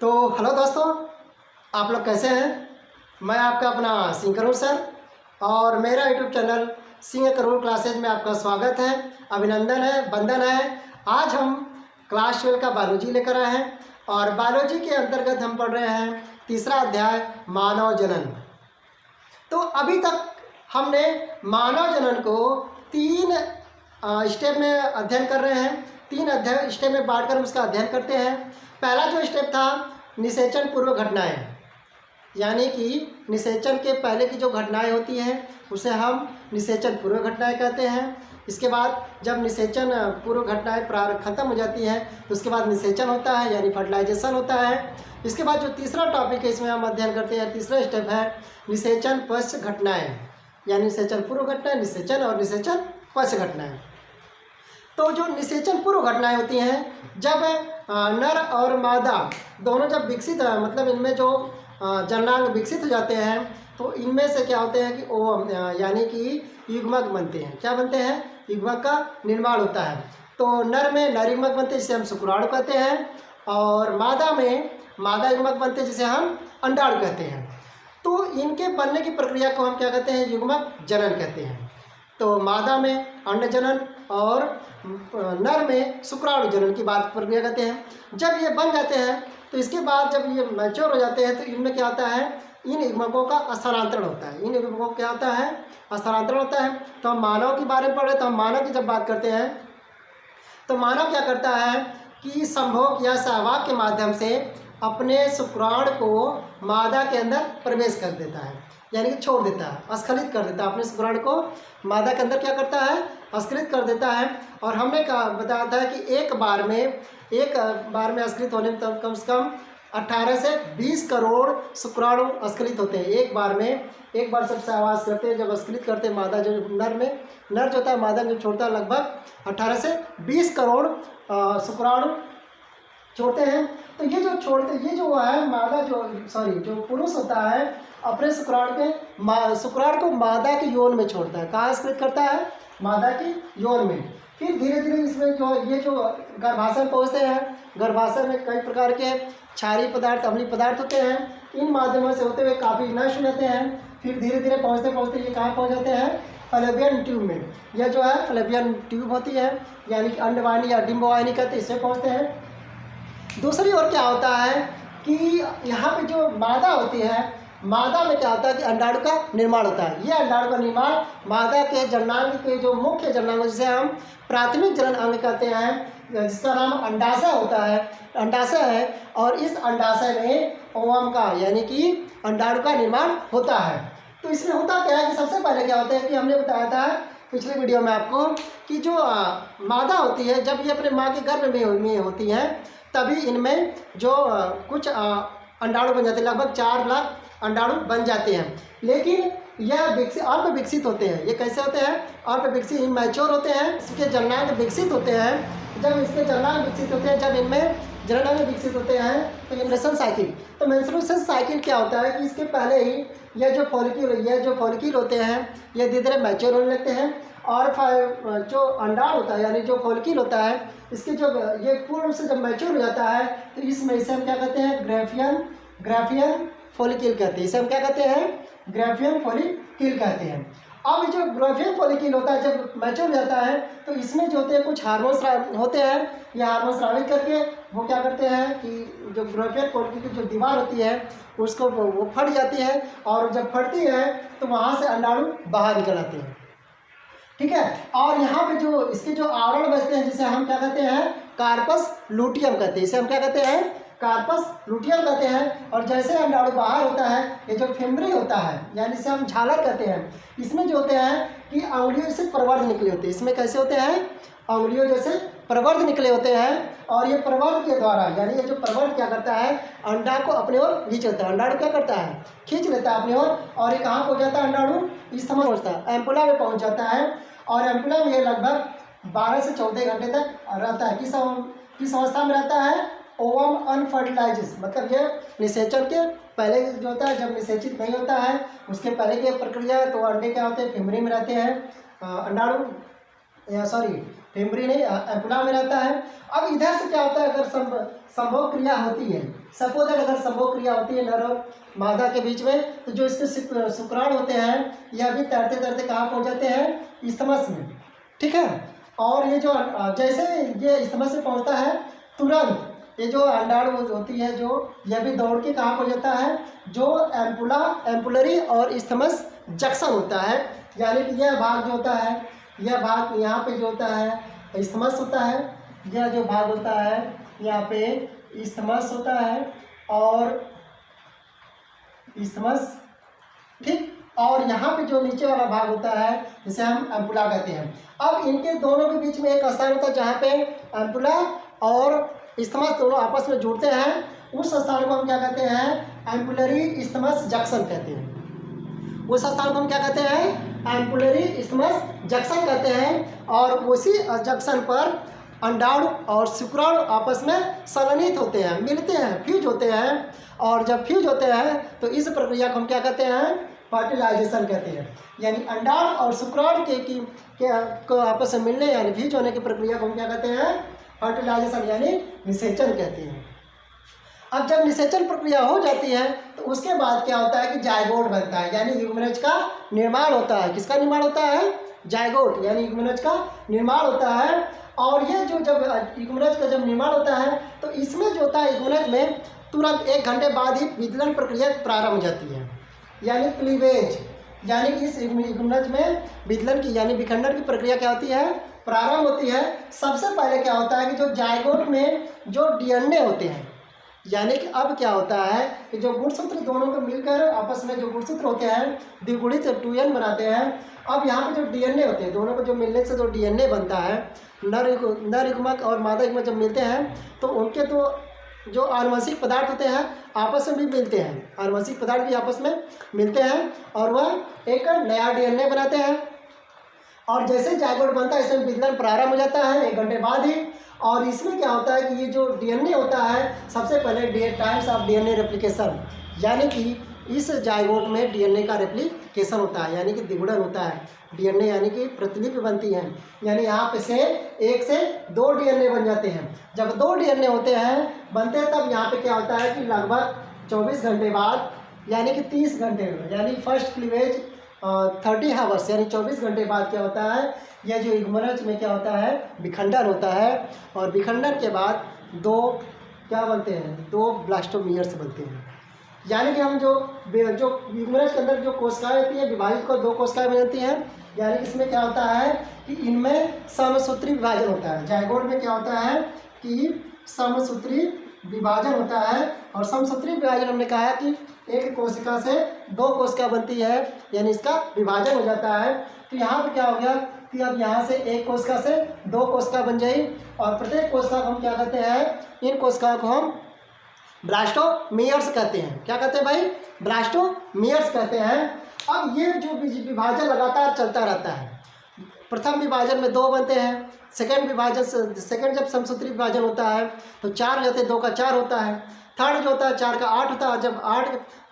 तो हेलो दोस्तों, आप लोग कैसे हैं। मैं आपका अपना सिंह करूर सर और मेरा YouTube channel Singh Karur classes में आपका स्वागत है, अभिनंदन है, वंदन है। आज हम क्लास 12 का बायोलॉजी लेकर आए हैं और बायोलॉजी के अंतर्गत हम पढ़ रहे हैं तीसरा अध्याय मानव जनन। तो अभी तक हमने मानव जनन को तीन स्टेप में अध्ययन कर रहे हैं। तीन अध्ययन स्टेप में बांटकर उसका अध्ययन करते हैं। पहला जो स्टेप था निषेचन पूर्व घटनाएं, यानी कि निषेचन के पहले की जो घटनाएं होती हैं उसे हम निषेचन पूर्व घटनाएं कहते हैं। इसके बाद जब निषेचन पूर्व घटनाएं प्रारंभ खत्म हो जाती हैं तो उसके बाद निषेचन होता है, यानी फर्टिलाइजेशन होता है। इसके बाद जो तीसरा टॉपिक है इसमें हम अध्ययन करते हैं, तीसरा स्टेप है निषेचन पश्च घटनाएं, यानी निषेचन पूर्व घटनाएं, निषेचन और निषेचन पश्च घटनाएं। तो जो निषेचन पूर्व घटनाएं होती हैं, जब नर और मादा दोनों जब विकसित मतलब इनमें जो जननांग विकसित हो जाते हैं तो इनमें से क्या होते हैं कि ओवम यानी कि युग्मक बनते हैं। क्या बनते हैं? युग्मक का निर्माण होता है। तो नर में नर युग्मक बनते हैं जिसे हम शुक्राणु कहते हैं, और मादा में मादा युग्मक बनते हैं जिसे हम अंडाणु कहते हैं। तो इनके बनने की प्रक्रिया को हम क्या कहते हैं? युग्मक जनन कहते हैं। तो मादा में अंड जनन और नर में शुक्राणु जनन की बात प्रक्रिया कहते हैं। जब ये बन जाते हैं तो इसके बाद जब ये मैच्योर हो जाते हैं तो इनमें क्या होता है? इन युग्मकों का स्थानांतरण होता है। इन युग्मकों क्या होता है? स्थानांतरण होता है। तो हम मानव के बारे में पढ़ रहे हैं, तो हम मानव की जब बात करते हैं तो मानव क्या करता है कि संभोग या सहवाग के माध्यम से अपने शुक्राणु को मादा के अंदर प्रवेश कर देता है, यानी कि छोड़ देता है, स्खलित कर देता है। अपने शुक्राणु को मादा के अंदर क्या करता है? स्खलित कर देता है। और हमने बताया था कि एक बार में स्खलित होने में कम से कम 18 से 20 करोड़ शुक्राणु स्खलित होते हैं एक बार में। एक बार सब सहवास करते हैं, जब स्खलित करते हैं मादा जो नर जो होता है मादा जो छोड़ता है लगभग 18 से 20 करोड़ शुक्राणु छोड़ते हैं। तो ये जो है मादा जो पुरुष होता है अपने शुक्राणु को मादा के यौन में छोड़ता है। कहाँ स्खलित करता है? मादा की यौन में। फिर धीरे धीरे इसमें जो गर्भाशय पहुँचते हैं, गर्भाशय में कई प्रकार के क्षारीय पदार्थ, अम्लीय पदार्थ होते हैं। इन माध्यमों से होते हुए काफ़ी नष्ट हो जाते हैं। फिर धीरे धीरे पहुँचते ये कहाँ पहुँच जाते हैं? फैलोपियन ट्यूब में। यह जो है फैलोपियन ट्यूब होती है, यानी कि अंडवाहिनी या डिम्बवाहिनी कहते हैं, इसमें पहुँचते हैं। दूसरी ओर क्या होता है कि यहाँ पे जो मादा होती है, मादा में क्या होता है कि अंडाणु का निर्माण होता है। ये अंडाणु का निर्माण मादा के जननांग के जो मुख्य जननांग जिसे हम प्राथमिक जनन अंग कहते हैं, जिसका नाम अंडाशय होता है, अंडाशय है। और इस अंडाशय में ओवम का यानी कि अंडाणु का निर्माण होता है। तो इसमें होता क्या है कि सबसे पहले क्या होता है कि हमने बताया था पिछले वीडियो में आपको कि जो मादा होती है जब ये अपने माँ के गर्भ में होती है तभी इनमें जो कुछ अंडाणु बन जाते हैं, लगभग 4 लाख अंडाणु बन जाते हैं। लेकिन यह अल्प विकसित होते हैं। ये कैसे होते हैं? अल्प विकसित, मैच्योर होते हैं। इसके जननांग विकसित होते हैं। जब इसके जननांग विकसित होते हैं, जब इनमें जननांग विकसित होते हैं तो मेंस्ट्रुएशन साइकिल। तो मेंस्ट्रुएशन साइकिल क्या होता है कि इसके पहले ही यह जो फॉलिक्यूल होते हैं ये धीरे धीरे मैच्योर होने लगते हैं। और जो अंडाणु होता है यानी जो फॉलिक्यूल होता है इसके ये पूर्ण रूप से जब मैच्योर हो जाता है तो इसे हम क्या कहते हैं? ग्राफियन फॉलिक्यूल कहते हैं। इसे हम क्या कहते हैं? ग्राफियन फॉलिक्यूल कहते हैं। अब जो ग्राफियन फॉलिक्यूल होता है जब मैच्योर हो जाता है तो इसमें जो होते हैं कुछ हार्मोन्स होते हैं। ये हार्मोन्स स्रावित करके वो क्या करते हैं कि जो ग्राफियन फॉलिक्यूल की जो दीवार होती है उसको वो फट जाती है, और जब फटती है तो वहाँ से अंडाणु बाहर निकल आते हैं। ठीक है। और यहाँ पे जो इसके जो आवरण बचते हैं जिसे हम क्या कहते हैं? कार्पस लूटियम कहते हैं। इसे हम क्या कहते हैं? कार्पस लूटियम कहते हैं। और जैसे अंडाणु बाहर होता है ये जो फेमरी होता है यानी इसे हम झालर कहते हैं, इसमें जो होते हैं कि अंगुलियों से प्रवर्ध निकले होते हैं। इसमें कैसे होते हैं? अंगुलियों जैसे प्रवर्ध निकले होते हैं। और ये प्रवर्ध के द्वारा यानी ये जो प्रवर्ध क्या करता है? अंडा को अपने ओर खींच लेता है। अंडाणु क्या करता है? खींच लेता है अपनी ओर। और ये कहाँ पहुँच जाता है? अंडाणु इस समय पहुँचता है, एम्पुला में पहुँच जाता है। और एम्पुला में ये लगभग 12 से 14 घंटे तक रहता है। किस अवस्था में रहता है? ओवम अनफर्टिलाइज्ड, मतलब ये निषेचन के पहले जो होता है, जब निषेचित नहीं होता है उसके पहले की प्रक्रिया। तो अंडे क्या होते हैं? फेमरी में रहते हैं, अंडाणु टेम्परी नहीं, एम्पुला में रहता है। अब इधर से क्या होता है, अगर संभोग क्रिया होती है, सपोज अगर संभोग क्रिया होती है नर और मादा के बीच में, तो जो इसके शुक्राणु होते हैं यह भी तैरते तैरते कहाँ पहुँच जाते हैं, इस्थमस में, ठीक है। और ये जो जैसे ये इस्थमस में पहुँचता है तुरंत ये जो अंडाणु होती है जो, यह भी दौड़ के कहाँ पहुँच जाता है, जो एम्पुलरी और इस्थमस जंक्शन होता है, यानी कि यह भाग जो होता है, यह भाग यहाँ पे जो होता है इस्थमस होता है, यह जो भाग होता है यहाँ पे इस्थमस होता है और इस्थमस, ठीक। और यहाँ पे जो नीचे वाला भाग होता है जिसे हम एम्पुला कहते हैं। अब इनके दोनों के बीच में एक स्थान होता है जहाँ पे एम्पुला और इस्थमस दोनों आपस में जुड़ते हैं, उस स्थान को हम क्या कहते हैं, एम्पुलरी इस्थमस जंक्शन कहते हैं। उस स्थान को हम क्या कहते हैं, एम्पुलरी इस्थमस जंक्शन कहते हैं। और उसी जंक्शन पर अंडाणु और शुक्राणु आपस में संलयनित होते हैं, मिलते हैं, फ्यूज होते हैं। और जब फ्यूज होते हैं तो इस प्रक्रिया को हम क्या कहते हैं, फर्टिलाइजेशन कहते हैं। यानी अंडाणु और शुक्राणु के आपस में मिलने यानी फ्यूज होने की प्रक्रिया को हम क्या कहते हैं, फर्टिलाइजेशन यानी निषेचन कहते हैं। अब जब निषेचन प्रक्रिया हो जाती है तो उसके बाद क्या होता है कि जायगोट बनता है, यानी युग्मनज का निर्माण होता है। किसका निर्माण होता है, जायगोट यानी युग्मनज का निर्माण होता है। और ये जो जब युग्मनज का जब निर्माण होता है तो इसमें जो होता है युग्मनज में तुरंत 1 घंटे बाद ही विदलन प्रक्रिया प्रारंभ हो जाती है, यानी क्लीवेज, यानी कि इस युग्मनज में विदलन की यानी विखंडन की प्रक्रिया क्या होती है, प्रारंभ होती है। सबसे पहले क्या होता है कि जो जायगोट में जो डीएनए होते हैं, यानी कि अब क्या होता है कि जो गुणसूत्र दोनों को मिलकर आपस में जो गुणसूत्र होते हैं द्विगुणित 2n बनाते हैं। अब यहाँ पे जो डीएनए होते हैं दोनों को जो मिलने से जो डीएनए बनता है, नर युग्मक और मादा युग्मक जब मिलते हैं तो उनके तो जो आनुवंशिक पदार्थ होते हैं आपस में भी मिलते हैं, आनुवंशिक पदार्थ भी आपस में मिलते हैं और वह एक नया डीएनए बनाते हैं। और जैसे जायगोट बनता है इसमें विदलन प्रारंभ हो जाता है 1 घंटे बाद ही। और इसमें क्या होता है कि ये जो डीएनए होता है सबसे पहले टाइम्स ऑफ डीएनए रेप्लिकेशन, यानी कि इस जायगोट में डीएनए का रेप्लिकेशन होता है, यानी कि द्विगुणन होता है। डीएनए यानी कि प्रतिलिपि बनती है, यानी यहाँ पे से 1 से 2 डीएनए बन जाते हैं। जब 2 डीएनए होते हैं बनते हैं तब यहाँ पे क्या होता है कि लगभग 24 घंटे बाद यानी कि 30 घंटे यानी फर्स्ट क्लीवेज 30 हावर्स यानी 24 घंटे बाद क्या होता है, यह जो युग्मनज में क्या होता है, विखंडन होता है। और विखंडन के बाद 2 क्या बनते हैं, 2 ब्लास्टोमियर्स बनते हैं। यानी कि हम जो युग्मनज के अंदर जो कोशिकाएं होती हैं विभाजित को 2 कोशिकाएं बन जाती हैं। यानी कि इसमें क्या होता है कि इनमें समसूत्री विभाजन होता है। जायगोट में क्या होता है कि समसूत्री विभाजन होता है। और समसूत्री विभाजन हमने कहा है कि एक कोशिका से 2 कोशिका बनती है, यानी इसका विभाजन हो जाता है। तो यहाँ पर क्या हो गया कि अब यहाँ से एक कोशिका से 2 कोशिका बन जाए और प्रत्येक कोशिका को हम क्या कहते हैं, इन कोशिकाओं को हम ब्लास्टोमियर्स कहते हैं। क्या कहते हैं भाई, ब्लास्टोमियर्स कहते हैं। अब ये जो विभाजन लगातार चलता रहता है, प्रथम विभाजन में 2 बनते हैं, सेकंड जब समसूत्री विभाजन होता है तो 4 हो जाते हैं, 2 का 4 होता है। थर्ड जो होता है 4 का 8 होता है।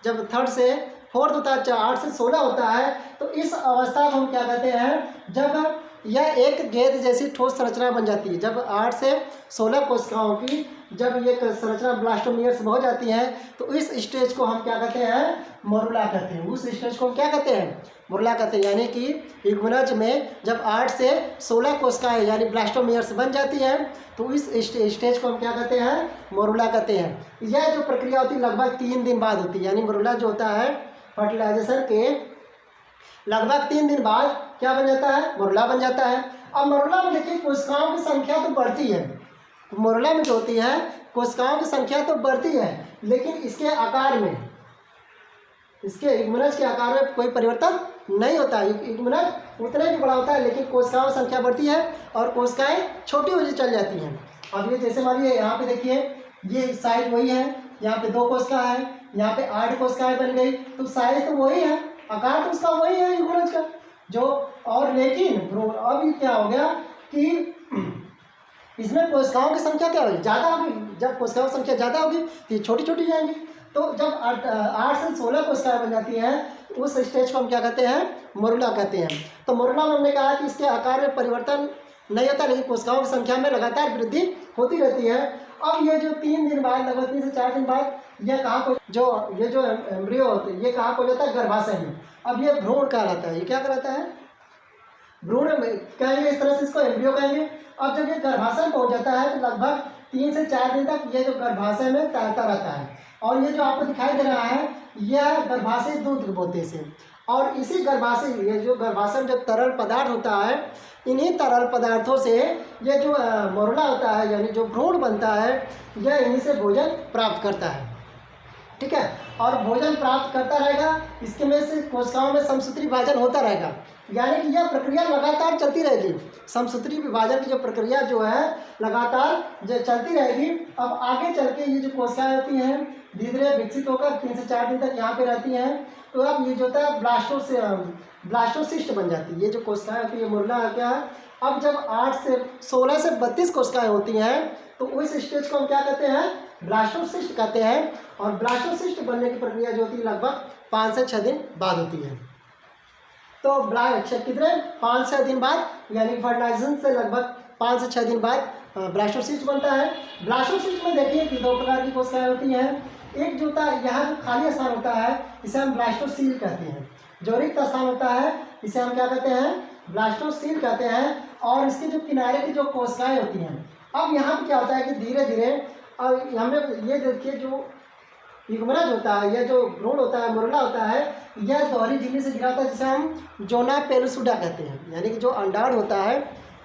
जब थर्ड से फोर्थ होता है 8 से 16 होता है। तो इस अवस्था को हम क्या कहते हैं, जब यह एक गेंद जैसी ठोस संरचना बन जाती है। जब 8 से 16 कोशिकाओं की जब ये संरचना ब्लास्टोमियर्स में हो जाती है तो इस स्टेज को हम क्या कहते हैं, मोरुला कहते हैं। उस स्टेज को हम क्या कहते हैं, मोरुला कहते हैं। यानी कि युग्मनज में जब 8 से 16 कोशिकाएं यानी ब्लास्टोमियर्स बन जाती हैं तो इस स्टेज को हम क्या कहते हैं, मोरुला कहते हैं। यह जो प्रक्रिया होती है लगभग 3 दिन बाद होती है। यानी मोरुला जो होता है फर्टिलाइजेशन के लगभग 3 दिन बाद क्या बन जाता है, मोरुला बन जाता है। अब मोरुला में देखिए कोशिकाओं की संख्या तो बढ़ती है, मोरुला में जो होती है कोशिकाओं की संख्या तो बढ़ती है, लेकिन इसके आकार में, इसके युग्मनज के आकार में कोई परिवर्तन नहीं होता है। युग्मनज उतना ही बड़ा होता है लेकिन कोशिकाओं की संख्या बढ़ती है और कोशिकाएं छोटी होती चल जाती हैं। अब ये जैसे मान लीजिए यहाँ पे देखिए ये साइज वही है, यहाँ पे 2 कोशिका है, यहाँ पे 8 कोशिकाएं बन गई, तो साइज तो वही है, आकार तो उसका वही है युग्मनज का जो। और लेकिन अब क्या हो गया कि इसमें कोशिकाओं की संख्या क्या होगी, ज़्यादा होगी। जब कोशिकाओं की संख्या ज़्यादा होगी तो ये छोटी छोटी जाएंगी। तो जब 8 से 16 कोशिकाएं बन जाती हैं उस स्टेज को हम क्या कहते हैं, मोरुला कहते हैं। तो मोरुला में हमने कहा कि इसके आकार में परिवर्तन नहीं होता, लेकिन कोशिकाओं की संख्या में लगातार वृद्धि होती रहती है। अब ये जो 3 दिन बाद, लगभग 3 से 4 दिन बाद, यह कहाँ को ये जो एम्ब्रियो होते हैं ये कहाँ को जाता है, गर्भाशय में। अब ये भ्रूण कहलाता है। ये क्या कहलाता है, भ्रूण कहेंगे, इस तरह से इसको एम्ब्रियो कहेंगे। अब जब ये गर्भाशय में पहुंच जाता है तो लगभग 3 से 4 दिन तक ये जो गर्भाशय में तैरता रहता है। और ये जो आपको दिखाई दे रहा है यह गर्भाशय दूध बोलते हैं इसे। और इसी गर्भाशय, ये जो गर्भाशय में जो तरल पदार्थ होता है, इन्हीं तरल पदार्थों से ये जो मोरला होता है यानी जो भ्रूण बनता है, यह इन्हीं से भोजन प्राप्त करता है। ठीक है, और भोजन प्राप्त करता रहेगा, इसके में से कोशिकाओं में समसूत्री विभाजन होता रहेगा, यानी कि यह प्रक्रिया लगातार चलती रहेगी। समसूत्री विभाजन की जो प्रक्रिया जो है लगातार जो चलती रहेगी। अब आगे चल के ये जो कोशिकाएं होती हैं धीरे धीरे विकसित होकर 3 से 4 दिन तक यहाँ पे रहती हैं। तो अब ये जो होता है ब्लास्टोसिस्ट बन जाती है। ये जो कोशिकाएं होती है मुरला क्या है, अब जब 16 से 32 कोशिकाएं होती हैं तो उस स्टेज को हम क्या कहते हैं, ब्लास्टोसिस्ट कहते हैं। और ब्लास्टोसिस्ट बनने की प्रक्रिया जो होती है लगभग 5 से 6 दिन बाद होती है। तो कितने 5 से 6 दिन बाद, यानी फर्टिलाइजेशन से लगभग 5 से 6 दिन बाद ब्लास्टोसिस्ट बनता है। ब्लास्टोसिस्ट में देखिए कि 2 प्रकार की कोशिकाएं होती हैं। एक जो होता है यहाँ जो खाली स्थान होता है इसे हम ब्लास्टोसील कहते हैं। जो रिक्त स्थान होता है इसे हम क्या कहते हैं, ब्लास्टोसील कहते हैं। और इसके जो किनारे की जो कोशिकाएं होती हैं, अब यहाँ पर क्या होता है कि धीरे धीरे हमने ये देखिए जो युग्मनज होता है, यह जो भ्रूण होता है, मुरला होता है, यह दोहरी झिल्ली से घिरा होता है जिसे हम जोना पेलुसुडा कहते हैं। यानी कि जो अंडाण होता है,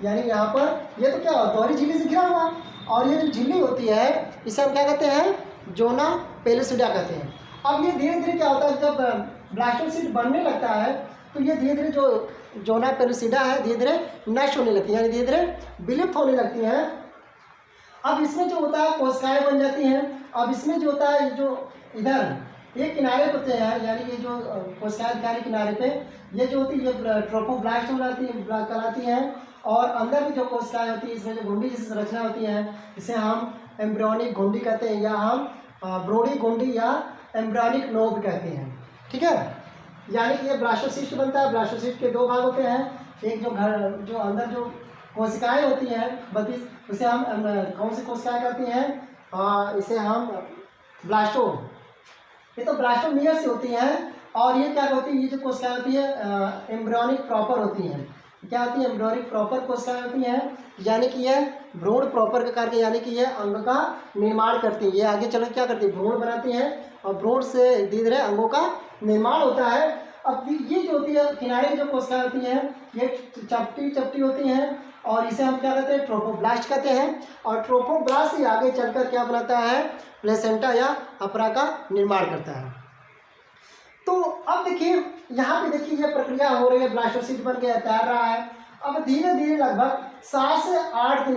यानी यहाँ पर ये तो क्या होता है, दोहरी झिल्ली से घिरा हुआ, और ये जो झिल्ली होती है इसे हम क्या कहते हैं, जोना पेलुसुडा कहते हैं। अब ये धीरे धीरे क्या होता है, जब ब्लास्टोसिस्ट बनने लगता है तो ये धीरे धीरे जो जोना पेलुसिडा है धीरे धीरे नष्ट होने लगती है, यानी धीरे धीरे विलुप्त होने लगती हैं। अब इसमें जो होता है कोशिकाएं बन जाती हैं। अब इसमें जो होता है जो इधर एक किनारे होते हैं, यानी कि जो कोशिकाएं किनारे पे ये जो होती है ये ट्रोफोब्लास्ट कहलाती हैं। और अंदर की जो कोशिकाएं होती है इसमें जो घुंडी जैसी संरचना होती है इसे हम एम्ब्रियोनिक घुंडी कहते हैं, या हम ब्रोडी घुंडी या एम्ब्रियोनिक नोब कहते हैं। ठीक है, यानी कि ये ब्लास्टोसिस्ट बनता है। ब्लास्टोसिस्ट के 2 भाग होते हैं। एक जो अंदर जो कोशिकाएं होती हैं 32, उसे हम कौन सी कोशिकाएं कहती हैं, इसे हम ब्लास्टो, ये तो ब्लास्टोमियर से होती हैं। और ये क्या होती है, ये जो कोशिकाएं होती है एम्ब्रियोनिक प्रॉपर होती हैं। क्या होती है, एम्ब्रियोनिक प्रॉपर कोशिकाएं होती हैं, यानी कि यह भ्रूण प्रॉपर के कार्य, यानी कि यह अंग का निर्माण करती है। ये आगे चल क्या करती है, भ्रूण बनाती हैं और भ्रूण से धीरे धीरे अंगों का निर्माण होता है। अब ये जो होती है किनारे की जो कोशिकाएं होती हैं ये चपटी होती हैं, और इसे हम क्या कहते हैं, ट्रोफोब्लास्ट कहते हैं। और ट्रोफोब्लास्ट से आगे चलकर क्या बनाता है, प्लेसेंटा या अपरा का निर्माण करता है। तो अब देखिए यहाँ पे देखिए ये प्रक्रिया हो रही है, ब्लास्टोसिस्ट बन के तैर रहा है। अब धीरे धीरे लगभग 7 से 8 दिन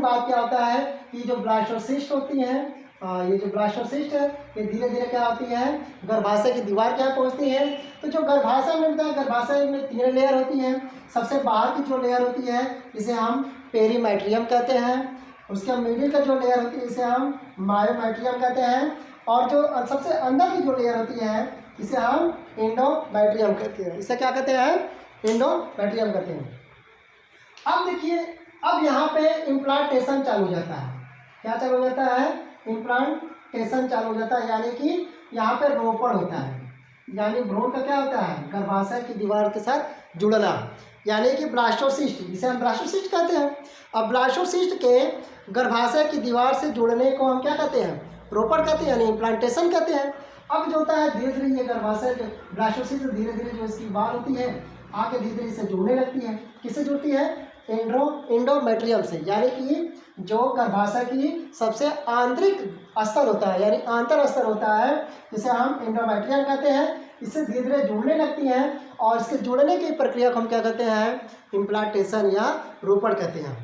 बाद, क्या होता है कि जो ब्लास्टोसिस्ट होती हैं, ये जो ब्लास्टोसिस्ट है ये धीरे धीरे क्या होती है, गर्भाशय की दीवार क्या पहुंचती है। तो जो गर्भाशय में होता है, गर्भाशय में 3 लेयर होती हैं। सबसे बाहर की जो लेयर होती है इसे हम पेरीमेट्रियम कहते हैं। उसके मिडिल का जो लेयर होती है इसे हम मायोमेट्रियम कहते हैं। और जो सबसे अंदर की जो लेयर होती है इसे हम एंडोमेट्रियम कहते हैं। इसे क्या कहते हैं, एंडोमेट्रियम कहते हैं। अब देखिए अब यहाँ पे इम्प्लांटेशन चालू हो जाता है। क्या चालू हो जाता है, इम्प्लांटेशन चालू हो जाता है, यानी कि यहाँ पे रोपण होता है। यानी भ्रूण का क्या होता है, गर्भाशय की दीवार के साथ जुड़ना, यानी कि ब्लास्टोसिस्ट, जिसे हम ब्लास्टोसिस्ट कहते हैं। अब ब्लास्टोसिस्ट के गर्भाशय की दीवार से जुड़ने को हम क्या कहते हैं, रोपण कहते हैं, यानी इम्प्लांटेशन कहते हैं। अब जो होता है धीरे धीरे ये गर्भाशय ब्लास्टोसिस्ट धीरे धीरे जो इसकी दीवार होती है आके धीरे धीरे इसे जुड़ने लगती है। किससे जुड़ती है, एंडोमेट्रियम से, यानी कि जो गर्भाशय की सबसे आंतरिक स्तर होता है, यानी आंतर स्तर होता है, जिसे हम एंडोमेट्रियम कहते हैं। इससे धीरे धीरे जुड़ने लगती हैं और इसके जुड़ने की प्रक्रिया को हम क्या कहते हैं, इम्प्लांटेशन या रोपण कहते हैं।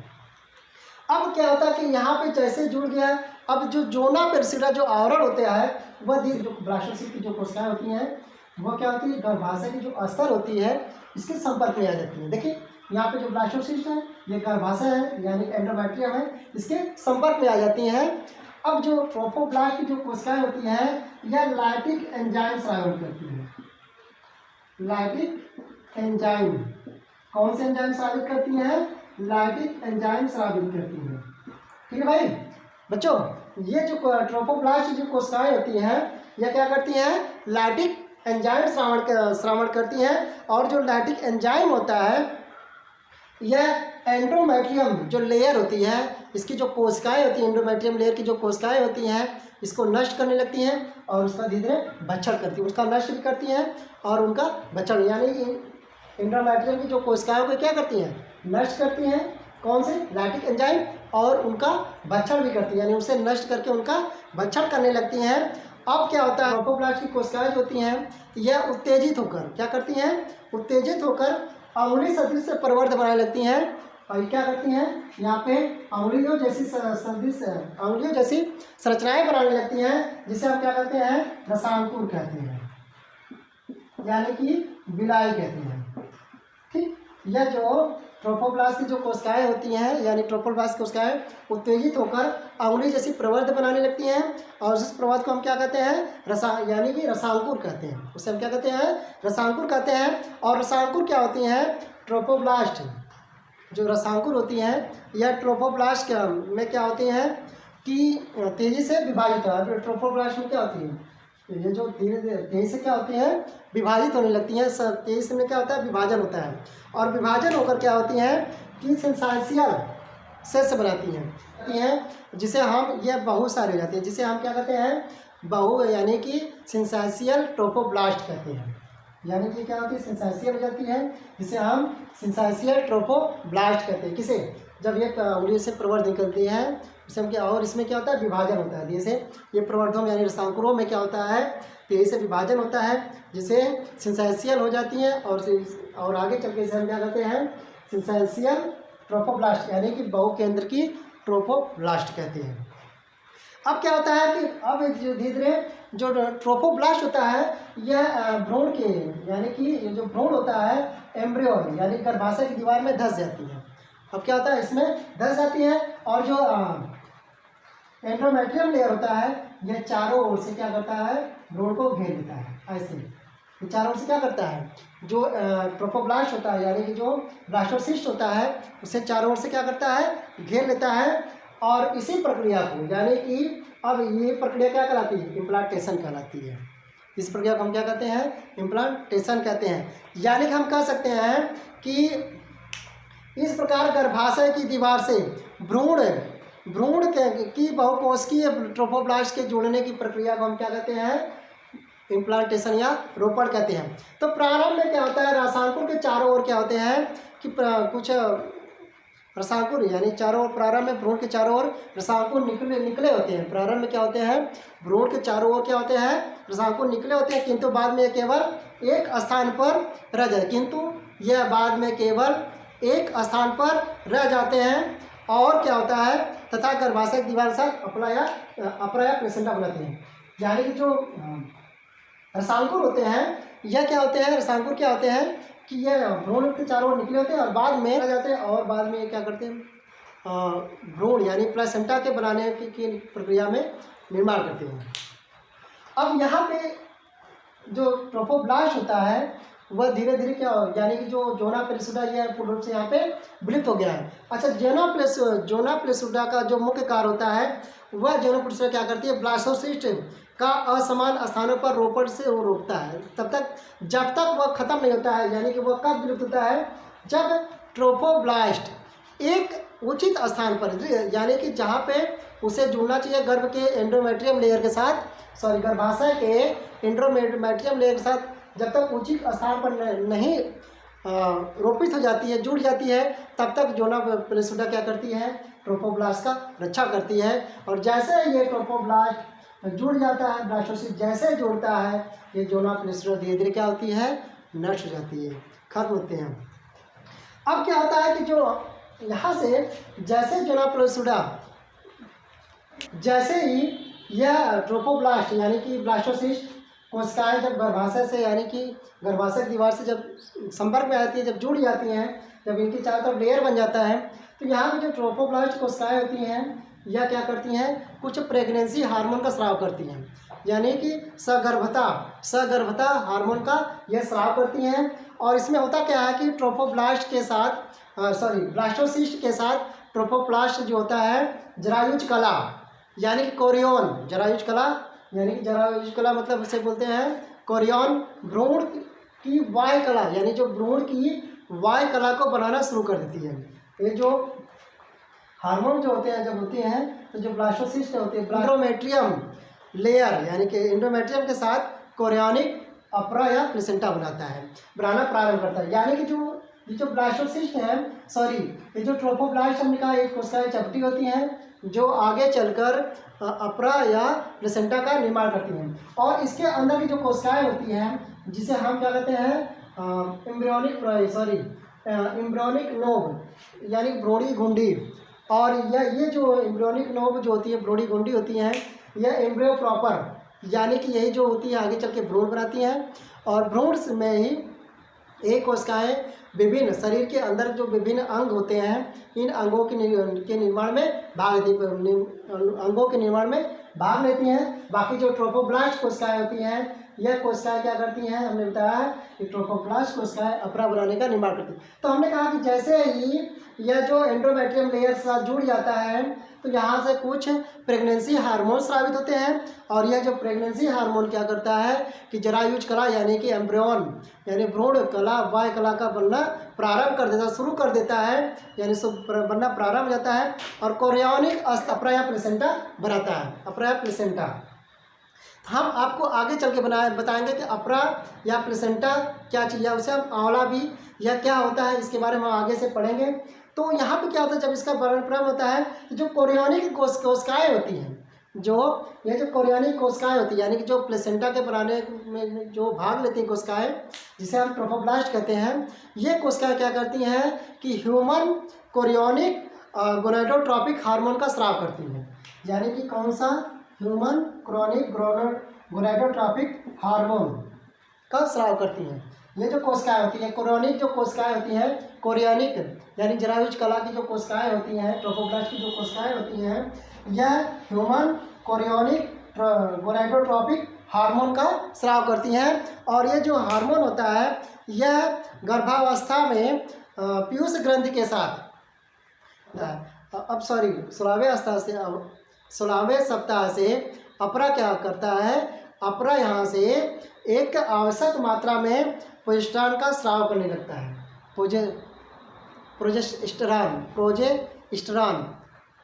अब क्या होता है कि यहाँ पे जैसे जुड़ गया, अब जो जोना पेलुसिडा जो आवरण होता है वह जो ब्लास्टोसिस्ट की जो कोशिकाएं होती हैं वो क्या होती है, गर्भाशय की जो स्तर होती है इसके संपर्क में आ जाती है। देखिए यहाँ पे जो ब्लास्टोसिस्ट है ये गर्भाशय है, यानी एंडोमेट्रियम है, इसके संपर्क में आ जाती हैं। अब जो ट्रोफोब्लास्ट की जो कोशिकाएं होती हैं यह लाइटिक एंजाइम स्रावन करती है। लाइटिक एंजाइम कौन से एंजाइम स्रावित करती हैं? लैक्टिक एंजाइम स्रावित करती हैं। ठीक है भाई बच्चों, ये जो ट्रोफोब्लास्ट जो कोशिकाएं होती हैं यह क्या करती हैं? लैक्टिक एंजाइम श्रावण करती हैं। और जो लैक्टिक एंजाइम होता है यह एंडोमेट्रियम जो लेयर होती है, इसकी जो कोशिकाएं होती हैं, एंडोमेट्रियम लेयर की जो कोशिकाएं होती हैं इसको नष्ट करने लगती हैं और उसका धीरे धीरे भक्षण करती हैं, उसका नष्ट भी करती हैं और उनका भक्षण, यानी एंडोमेट्रियम की जो कोशिकाओं को क्या करती हैं? नष्ट करती हैं। कौन से? लैक्टिक एंजाइम, और उनका भक्षण भी करती हैं, यानी उसे नष्ट करके उनका भक्षण करने लगती हैं। अब क्या होता है? ट्रोफोब्लास्ट की कोशिकाएं जो होती हैं यह उत्तेजित होकर क्या करती हैं? उत्तेजित होकर अंगुली सदृश से प्रवर्ध बनाने लगती हैं। और क्या करती हैं? यहाँ पे अंगुलियों जैसी सदृश अंगुलियों जैसी संरचनाएं बनाने लगती हैं, जिसे हम क्या कहते हैं? रसांकुर कहते हैं, यानी कि बिलाई कहते हैं। ठीक, यह जो ट्रोफोब्लास्ट की जो कोशिकाएं होती हैं, यानी ट्रोफोब्लास्ट कोशिकाएं उत्तेजित होकर अंगुली जैसी प्रवर्ध बनाने लगती हैं और उस प्रवर्ध को हम क्या कहते हैं? यानी कि रसांकुर कहते हैं। उसे हम क्या कहते हैं? रसांकुर कहते हैं। और रसांकुर क्या होती हैं? ट्रोफोब्लास्ट जो रसांकुर होती हैं यह ट्रोफोब्लास्ट में क्या होती हैं कि तेजी से विभाजित हो। ट्रोफोब्लास्ट में क्या होती है? ये जो धीरे धीरे तेजी से क्या होती हैं? विभाजित होने लगती हैं। तेजी से में क्या होता है? विभाजन होता है। और विभाजन होकर क्या होती हैं कि सिंसाइशियल सेल्स बनाती हैं, जिसे हम यह बहुत सारे हो जाती है, जिसे हम क्या कहते हैं? यानी कि सिंसाइशियल ट्रोफोब्लास्ट कहते हैं। यानी कि क्या होती है? सिंसाइशियल हो जाती है, जिसे हम सिंसाइशियल ट्रोफोब्लास्ट कहते हैं। किसे? जब ये अंगुली से प्रवर्ध निकलती है उसे हम क्या, और इसमें क्या होता है? विभाजन होता है। जैसे ये प्रवर्धों यानी रसांकुरों में क्या होता है? तेजी से विभाजन होता है, जिसे सिंसाइशियल हो जाती है। और आगे चल के इसे हम क्या कहते हैं? सिंसाइशियल ट्रोफोब्लास्ट, यानी कि बहुकेंद्र की ट्रोफोब्लास्ट कहते हैं। अब क्या होता है कि अब जो धीरे धीरे जो ट्रोफोब्लास्ट होता है यह भ्रूण के, यानी कि जो भ्रूण होता है एम्ब्रियो यानी गर्भाशय की दीवार में धंस जाती है। अब क्या होता है? इसमें धंस जाती है और जो एंडोमेट्रियम लेयर होता है यह चारों ओर से क्या करता है? भ्रूण को घेर लेता है। ऐसे ये चारों ओर से क्या करता है? जो ट्रोफोब्लास्ट होता है, यानी कि जो ब्लास्टोसिस्ट होता है उसे चारों ओर से क्या करता है? घेर लेता है। और इसी प्रक्रिया को, यानी कि अब ये प्रक्रिया क्या कहलाती है? इम्प्लांटेशन कहलाती है। इस प्रक्रिया को हम क्या कहते हैं? इम्प्लांटेशन कहते हैं। यानी कि हम कह सकते हैं कि इस प्रकार गर्भाशय की दीवार से भ्रूण की बहुकोशिकीय ट्रोफोब्लास्ट के जोड़ने की प्रक्रिया को हम क्या कहते हैं? इम्प्लांटेशन या रोपण कहते हैं। तो प्रारंभ में क्या होता है? रसांकुर के चारों ओर क्या होते हैं कि कुछ रसांकुर, यानी चारों ओर प्रारंभ में भ्रूण के चारों ओर रसांकुर निकले होते हैं। प्रारंभ में क्या होते हैं? भ्रूण के चारों ओर क्या होते हैं? रसांकुर निकले होते हैं, किंतु बाद में केवल एक स्थान पर रह जाए किंतु यह बाद में केवल एक स्थान पर रह जाते हैं। और क्या होता है? तथा गर्भाशय की दीवार के साथ अपरा या प्लेसेंटा बनाते हैं। यानी कि जो रसांकुर होते हैं यह क्या होते हैं? रसांकुर क्या होते हैं कि यह भ्रूण के चारों ओर निकले होते हैं और बाद में रह जाते हैं, और बाद में ये क्या करते हैं? भ्रूण यानी प्लेसेंटा के बनाने की प्रक्रिया में निर्माण करते हैं। अब यहाँ पे जो ट्रोफोब्लास्ट होता है वह धीरे धीरे क्या हो, यानी कि जो जोना पेलिसुडा यह पूर्ण रूप से यहाँ पे विलुप्त हो गया है। अच्छा, जोना पेलिसुडा का जो मुख्य कार्य होता है वह जोना पेलिसुडा क्या करती है? ब्लास्टोसिस्ट का असमान स्थानों पर रोपण से वो रोकता है, तब तक जब तक वह खत्म नहीं होता है। यानी कि वह कब विलुप्त होता है? जब ट्रोफोब्लास्ट एक उचित स्थान पर, यानी कि जहाँ पे उसे जुड़ना चाहिए गर्भ के एंडोमेट्रियम लेयर के साथ, गर्भाशय के एंडोमेट्रियम लेयर के साथ जब तक उचित स्थान पर नहीं रोपित हो जाती है, जुड़ जाती है, तब तक जोना पेलिसुडा क्या करती है? ट्रोफोब्लास्ट का रक्षा करती है। और जैसे ये ट्रोफोब्लास्ट जुड़ जाता है, ब्लास्टोसिस्ट जैसे जुड़ता है, ये जोना पेलिसुडा धीरे धीरे क्या होती है? नष्ट हो जाती है, खत्म होते हैं। अब क्या होता है कि जो यहाँ से जैसे जोना पेलिसुडा, जैसे ही यह ट्रोफोब्लास्ट यानी कि ब्लास्टोसिस्ट कोशिकाएं जब गर्भाशय से, यानी कि गर्भाशय की दीवार से जब संपर्क में आती है, जब जुड़ जाती हैं, जब इनकी चारों तरफ लेयर बन जाता है, तो यहाँ की जो ट्रोफोब्लास्ट कोशिकाएं होती हैं यह क्या करती हैं? कुछ प्रेगनेंसी हार्मोन का स्राव करती हैं। यानी कि सगर्भता हार्मोन का यह स्राव करती हैं। और इसमें होता क्या है कि ट्रोफोब्लास्ट के साथ ब्लास्टोसिस्ट के साथ ट्रोफोप्लास्ट जो होता है जरायुज कला यानी कि कोरियन, जरायुज कला यानी कि जरायुज कला मतलब उसे बोलते हैं कोरियन, भ्रूण की वाय कला यानी जो भ्रूण की वाय कला को बनाना शुरू कर देती है। ये जो हार्मोन जो होते हैं जब होते हैं तो जो ब्लास्टोसिस्ट होते हैं एंडोमेट्रियम लेयर यानी कि एंडोमेट्रियम के साथ कोरियनिक अपरा या प्लेसेंटा बनाना प्रारंभ करता है। यानी कि जो ब्लास्टोसिस्ट है ये जो ट्रोफोब्लास्ट हमने कहा एक कोशिकाएं चपटी होती हैं जो आगे चलकर अपरा या प्लेसेंटा का निर्माण करती हैं। और इसके अंदर की जो कोशिकाएं होती हैं जिसे हम क्या कहते हैं एम्ब्रियोनिक नोब यानी भ्रूणी घुंडी। और ये जो एम्ब्रियोनिक नोब जो होती है भ्रूणी घुंडी होती हैं यह एम्ब्रियो प्रॉपर यानी कि यही जो होती है आगे चल के भ्रूण बनाती हैं। और भ्रूण में ही एक कोशिकाएं विभिन्न शरीर के अंदर जो विभिन्न अंग होते हैं इन अंगों के निर्माण में भाग लेती हैं। बाकी जो ट्रोफोब्लास्ट कोशिकाएं होती हैं यह कोशिकाएं क्या करती हैं, हमने बताया कि ट्रोफोब्लास्ट कोशिकाएं अपरा बनाने का निर्माण करती हैं। तो हमने कहा कि जैसे ही यह जो एंडोमेट्रियम लेयर के साथ जुड़ जाता है तो यहाँ से कुछ प्रेगनेंसी हार्मोन स्रावित होते हैं। और यह जो प्रेगनेंसी हार्मोन क्या करता है कि जरायुज कला यानी कि एम्ब्रियन यानी भ्रूण कला वाय कला का बनना शुरू कर देता है यानी बनना प्रारंभ हो जाता है। और कोरियनिक अपरा या प्लेसेंटा बनाता है, अपरा या प्लेसेंटा। हम आपको आगे चल के बताएंगे कि अपरा या प्लेसेंटा क्या चीज़ है, उसे हम आंवला भी या क्या होता है इसके बारे में हम आगे से पढ़ेंगे। तो यहाँ पे क्या होता है जब इसका प्रारंभ होता है जो कोरियनिक कोशिकाएं होती हैं जो कोरियनिक कोशिकाएं होती है यानी कि जो प्लेसेंटा के बनाने में जो भाग लेती हैं कोशिकाएं जिसे हम ट्रोफोब्लास्ट कहते हैं, ये कोशिकाएं क्या करती हैं कि ह्यूमन कोरियनिक गोनाडोट्रोपिक हार्मोन का स्राव करती हैं। यानी कि कौन सा, ह्यूमन कोरियनिक गोनाडोट्रोपिक हार्मोन का स्राव करती हैं। ये जो कोशिकाएं होती हैं कोरियनिक जो कोशिकाएं होती हैं, कोरियनिक यानी जरायुज कला की जो कोशिकाएं होती हैं, ट्रोफोब्लास्ट की जो कोशिकाएं होती हैं, यह ह्यूमन कोरियनिक गोनाडोट्रोपिक हार्मोन का स्राव करती हैं। और ये जो हार्मोन होता है यह गर्भावस्था में पीयूष ग्रंथि के साथ 16वें सप्ताह से अपरा क्या करता है, अपरा यहाँ से एक आवश्यक मात्रा में प्रोजेस्टेरॉन का स्राव करने लगता है।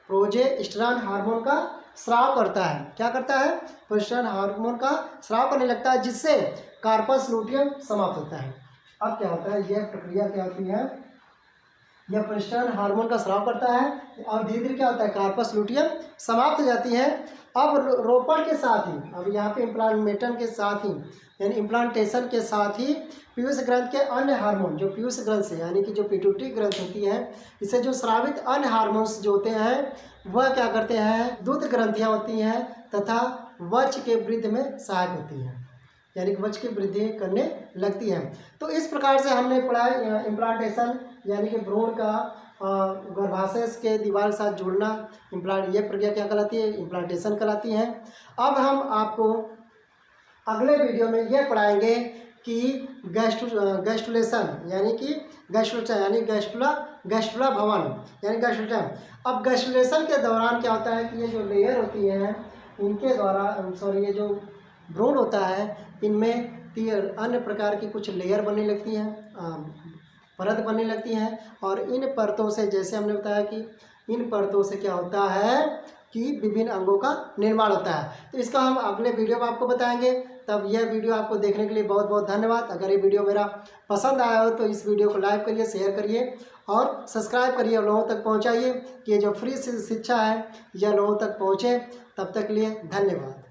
प्रोजेस्टेरॉन हार्मोन का स्राव करता है। क्या करता है, प्रोजेस्टेरॉन हार्मोन का स्राव करने लगता है जिससे कार्पस लूटियम समाप्त होता है। अब क्या होता है, यह प्रक्रिया क्या होती है, यह प्रोजेस्टेरॉन हार्मोन का स्राव करता है और धीरे धीरे क्या होता है कार्पस लूटियम समाप्त हो जाती है। अब रोपण के साथ ही, अब यहाँ पे इम्प्लांटेशन के साथ ही यानी इम्प्लांटेशन के साथ ही पीयूष ग्रंथ के अन्य हार्मोन जो पीयूष ग्रंथ से यानी कि जो पिट्यूटरी ग्रंथ होती है इससे जो स्रावित अन्य हार्मोन्स जो होते हैं वह क्या करते हैं, दूध ग्रंथियाँ होती हैं तथा वक्ष के वृद्धि में सहायक होती हैं यानी कि वक्ष की वृद्धि करने लगती है। तो इस प्रकार से हमने पढ़ा इम्प्लांटेशन यानी कि भ्रूण का गर्भाशय के दीवार के साथ जुड़ना, ये प्रक्रिया क्या कहलाती है, इम्प्लांटेशन कहलाती है। अब हम आपको अगले वीडियो में यह पढ़ाएंगे कि गैस्ट्रुलेशन यानी कि गैस्ट्रुला भवन यानी गैस्ट्रुलेशन। अब गैस्ट्रुलेशन के दौरान क्या होता है कि ये जो लेयर होती है इनके द्वारा ये जो भ्रूण होता है इनमें अन्य प्रकार की कुछ लेयर बनने लगती हैं, परत बनने लगती हैं। और इन परतों से जैसे हमने बताया कि इन परतों से क्या होता है कि विभिन्न अंगों का निर्माण होता है। तो इसका हम अगले वीडियो में आपको बताएंगे। तब यह वीडियो आपको देखने के लिए बहुत बहुत धन्यवाद। अगर ये वीडियो मेरा पसंद आया हो तो इस वीडियो को लाइक करिए, शेयर करिए और सब्सक्राइब करिए और लोगों तक पहुंचाइए कि ये जो फ्री शिक्षा है यह लोगों तक पहुंचे। तब तक के लिए धन्यवाद।